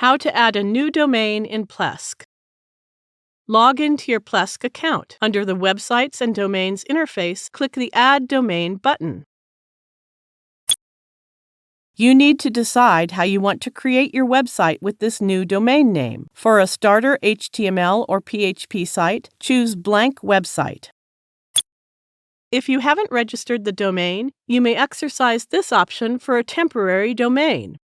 How to add a new domain in Plesk. Log into your Plesk account. Under the Websites and Domains interface, click the Add Domain button. You need to decide how you want to create your website with this new domain name. For a starter HTML or PHP site, choose Blank Website. If you haven't registered the domain, you may exercise this option for a temporary domain.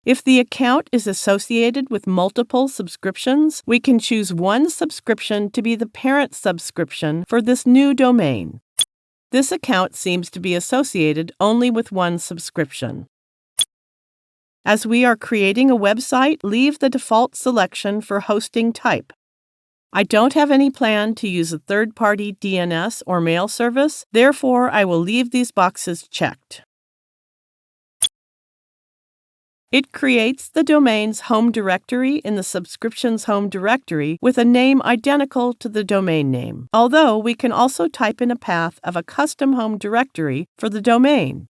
If the account is associated with multiple subscriptions, we can choose one subscription to be the parent subscription for this new domain. This account seems to be associated only with one subscription. As we are creating a website, leave the default selection for hosting type. I don't have any plan to use a third-party DNS or mail service, therefore I will leave these boxes checked. It creates the domain's home directory in the subscription's home directory with a name identical to the domain name, although we can also type in a path of a custom home directory for the domain.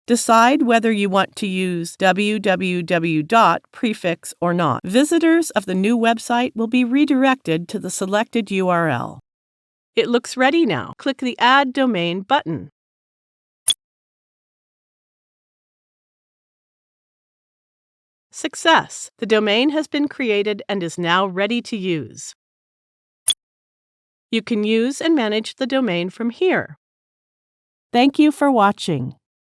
Decide whether you want to use www. prefix or not. Visitors of the new website will be redirected to the selected URL. It looks ready now. Click the Add Domain button. Success! The domain has been created and is now ready to use. You can use and manage the domain from here. Thank you for watching.